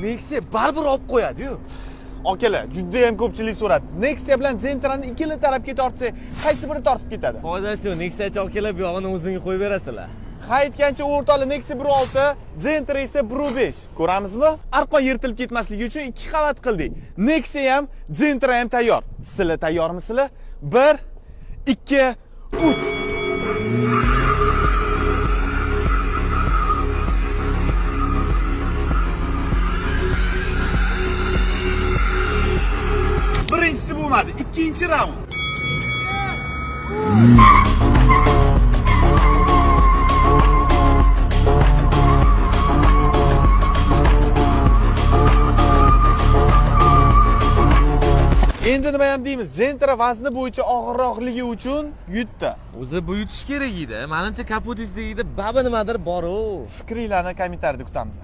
Nexia baribir olib qo'yadi-yu. Akalar, juda ham ko'pchilik so'radi. Nexia bilan Gentrani ikkala tarafga tortsa, qaysi biri tortib ketadi? Foydasi yo'q, Nexiachi olib kelib, buyog'ini o'zingga qo'yib berasizlar. Ha aytgancha o'rtoqli Nexia 1.6, Gentra esa 1.5. Ko'ramizmi? Arqon yirtilib ketmasligi uchun 2 qavat qildik. Nexia ham, Gentra ham tayyor. Sizlar tayyormisizlar? 1, 2, 3. Birinchisi bo'lmadi, ikkinchi raund. Endi nima ham deymiz? Gentra vazni bo'yicha og'irroqligi uchun yutdi. O'zi bu yutish kerak edi. Menimcha Kapotesdagida baba nimadir bor-ku. Fikringlarni kommentariyada kutamiz.